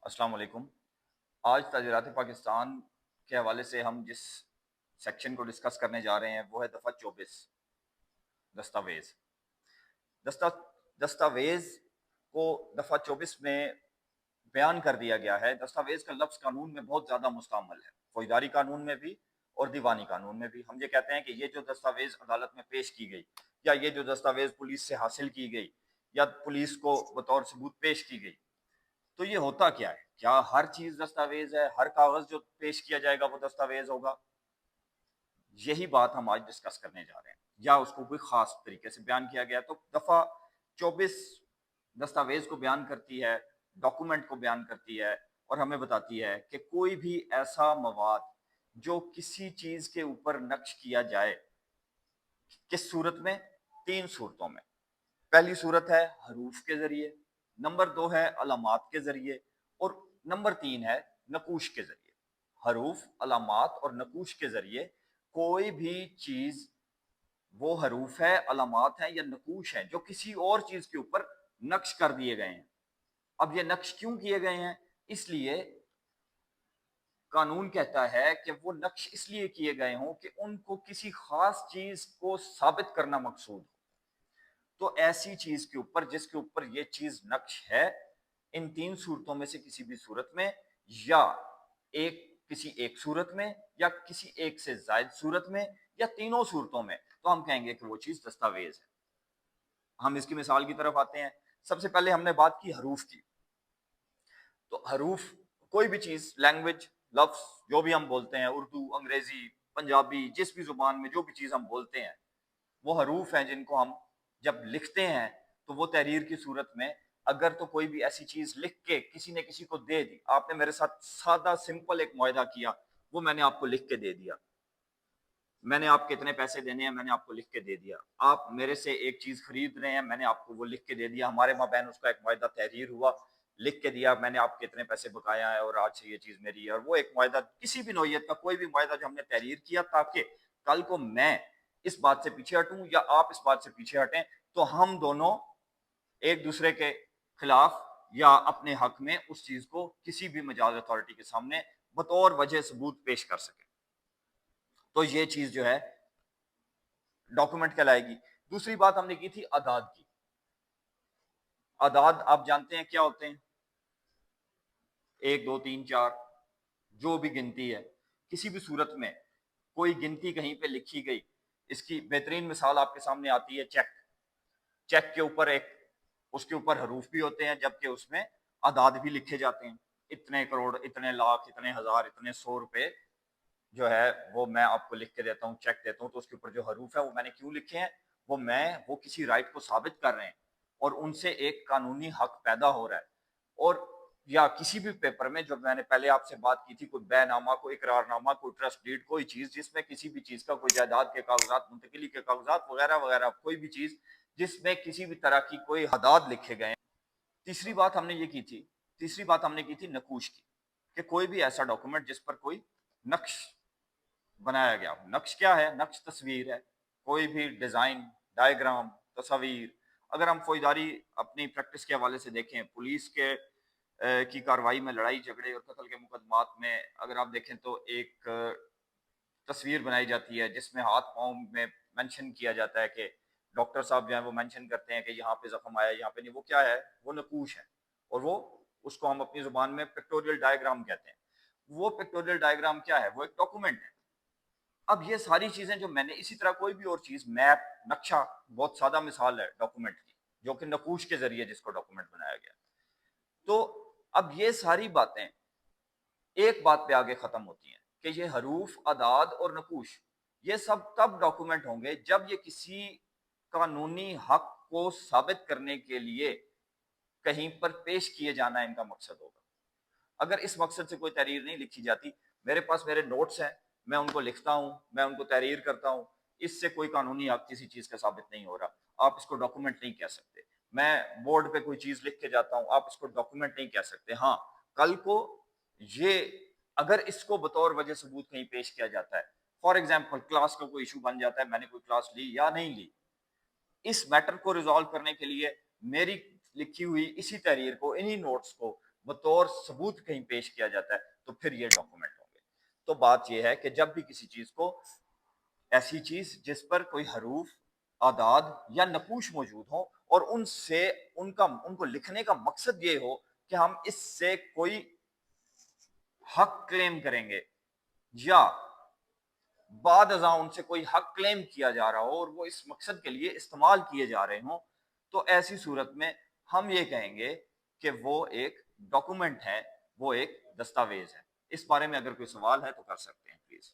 अस्सलाम वालेकुम। आज ताज़ीरात पाकिस्तान के हवाले से हम जिस सेक्शन को डिस्कस करने जा रहे हैं वो है दफ़ा 24 दस्तावेज़। दस्ता दस्तावेज़ को दफ़ा 24 में बयान कर दिया गया है। दस्तावेज़ का लफ्ज़ कानून में बहुत ज़्यादा मुस्तअमल है, फौजदारी कानून में भी और दीवानी कानून में भी। हम ये कहते हैं कि ये जो दस्तावेज़ अदालत में पेश की गई या ये जो दस्तावेज़ पुलिस से हासिल की गई या पुलिस को बतौर सबूत पेश की गई, तो ये होता क्या है? क्या हर चीज़ दस्तावेज़ है? हर कागज़ जो पेश किया जाएगा वो दस्तावेज़ होगा? यही बात हम आज डिस्कस करने जा रहे हैं, या उसको कोई ख़ास तरीके से बयान किया गया। तो दफ़ा 24 दस्तावेज़ को बयान करती है, डॉक्यूमेंट को बयान करती है और हमें बताती है कि कोई भी ऐसा मवाद जो किसी चीज़ के ऊपर नक्श किया जाए, किस सूरत में? 3 सूरतों में। पहली सूरत है हरूफ के ज़रिए, नंबर 2 है अलामात के ज़रिए और नंबर 3 है नकूश के ज़रिए। हरूफ, अलामात और नकूश के ज़रिए कोई भी चीज़, वो हरूफ है, अलामात है या नकूश है, जो किसी और चीज़ के ऊपर नक्श कर दिए गए हैं। अब ये नक्श क्यों किए गए हैं? इसलिए कानून कहता है कि वो नक्श इसलिए किए गए हों कि उनको किसी ख़ास चीज़ को साबित करना मकसूद हो। तो ऐसी चीज के ऊपर जिसके ऊपर ये चीज नक्श है, इन 3 सूरतों में से किसी भी सूरत में, या एक किसी एक सूरत में, या किसी एक से ज्यादा सूरत में, या तीनों सूरतों में, तो हम कहेंगे कि वो चीज दस्तावेज है। हम इसकी मिसाल की तरफ आते हैं। सबसे पहले हमने बात की हरूफ की। तो हरूफ कोई भी चीज, लैंग्वेज, लफ्ज जो भी हम बोलते हैं, उर्दू, अंग्रेजी, पंजाबी, जिस भी जुबान में जो भी चीज हम बोलते हैं, वो हरूफ हैं जिनको हम जब लिखते हैं तो वो तहरीर की सूरत में, अगर तो कोई भी ऐसी चीज लिख के किसी ने किसी को दे दी, आपने मेरे साथ सादा सिंपल एक मुआहदा किया, वो मैंने आपको लिख के दे दिया, मैंने आपके इतने पैसे देने हैं, मैंने आपको लिख के दे दिया, आप मेरे से एक चीज खरीद रहे हैं, मैंने आपको वो लिख के दे दिया, हमारे माबैन उसका एक मुआहदा तहरीर हुआ, लिख के दिया, मैंने आपके इतने पैसे बकाया है और आज से ये चीज मेरी है। और वो एक मुआहदा, किसी भी नौयत का कोई भी मुआहदा जो हमने तहरीर किया, ताकि कल को मैं इस बात से पीछे हटूं या आप इस बात से पीछे हटें, तो हम दोनों एक दूसरे के खिलाफ या अपने हक में उस चीज को किसी भी मजाज अथॉरिटी के सामने बतौर वजह सबूत पेश कर सके। तो ये चीज जो है डॉक्यूमेंट कहलाएगी। दूसरी बात हमने की थी अदाद की। अदाद आप जानते हैं क्या होते हैं? 1 2 3 4, जो भी गिनती है, किसी भी सूरत में कोई गिनती कहीं पे लिखी गई, इसकी बेहतरीन मिसाल आपके सामने आती है चेक। चेक के ऊपर एक, उसके ऊपर हरूफ भी होते हैं, जबकि उसमें अदाद भी लिखे जाते हैं। इतने करोड़, इतने लाख, इतने हजार, इतने 100 रुपए जो है वो मैं आपको लिख के देता हूँ, चेक देता हूँ, तो उसके ऊपर जो हरूफ है वो मैंने क्यों लिखे हैं? वो किसी राइट को साबित कर रहे हैं और उनसे एक कानूनी हक पैदा हो रहा है। और या किसी भी पेपर में, जो मैंने पहले आपसे बात की थी, कोई बैनामा, कोई इकरारनामा, कोई ट्रस्ट डीड, कोई चीज जिसमें किसी भी चीज का, कोई जायदाद के कागजात, मुंतकिली के कागजात वगैरह वगैरह, कोई भी चीज जिसमें किसी भी तरह की कोई हदाद लिखे गए। तीसरी बात हमने ये की थी, तीसरी बात हमने की थी नकूश की, कि कोई भी ऐसा डॉक्यूमेंट जिस पर कोई नक्श बनाया गया हो। नक्श क्या है? नक्श तस्वीर है, कोई भी डिजाइन, डायग्राम, तस्वीर। अगर हम फौजदारी अपनी प्रैक्टिस के हवाले से देखें, पुलिस के की कार्रवाई में, लड़ाई झगड़े और कत्ल के मुकदमात में अगर आप देखें तो एक तस्वीर बनाई जाती है जिसमें हाथ पाँव में मेंशन किया जाता है कि डॉक्टर साहब जो है वो मेंशन करते हैं कि यहाँ पे जख्म आया, यहाँ पे नहीं। वो क्या है? वो नकूश है। और वो, उसको हम अपनी जुबान में पिक्टोरियल डायग्राम कहते हैं। वो पिक्टोरियल डायग्राम क्या है? वो एक डॉक्यूमेंट है। अब ये सारी चीजें जो मैंने, इसी तरह कोई भी और चीज, मैप, नक्शा, बहुत सादा मिसाल है डॉक्यूमेंट की, जो कि नकूश के जरिए जिसको डॉक्यूमेंट बनाया गया। तो अब ये सारी बातें एक बात पे आगे खत्म होती हैं कि ये हरूफ, अदाद और नकूश, ये सब तब डॉक्यूमेंट होंगे जब ये किसी कानूनी हक को साबित करने के लिए कहीं पर पेश किए जाना इनका मकसद होगा। अगर इस मकसद से कोई तहरीर नहीं लिखी जाती, मेरे पास मेरे नोट्स हैं, मैं उनको लिखता हूँ, मैं उनको तहरीर करता हूँ, इससे कोई कानूनी हक किसी चीज का साबित नहीं हो रहा, आप इसको डॉक्यूमेंट नहीं कह सकते। मैं बोर्ड पे कोई चीज लिख के जाता हूँ, आप इसको डॉक्यूमेंट नहीं कह सकते। हाँ, कल को ये, अगर इसको बतौर वजह सबूत कहीं पेश किया जाता है, फॉर एग्जाम्पल क्लास का कोई इशू बन जाता है, मैंने कोई क्लास ली या नहीं ली, इस मैटर को रिजॉल्व करने के लिए मेरी लिखी हुई इसी तहरीर को, इन्हीं नोट्स को بطور ثبوت کہیں پیش کیا جاتا ہے تو پھر یہ ڈاکومنٹ ہوں گے۔ تو بات یہ ہے کہ جب بھی کسی چیز کو، ایسی چیز جس پر کوئی حروف، اعداد یا نقوش موجود ہوں اور ان سے ان کو لکھنے کا مقصد یہ ہو کہ ہم اس سے کوئی حق کلیم کریں گے، یا بعد ازاں ان سے کوئی حق کلیم کیا جا رہا ہو اور وہ اس مقصد کے لیے استعمال کیے جا رہے ہوں، تو ایسی صورت میں ہم یہ کہیں گے کہ وہ ایک ڈاکومنٹ ہے، وہ ایک دستاویز ہے۔ اس بارے میں اگر کوئی سوال ہے تو کر سکتے ہیں پلیز۔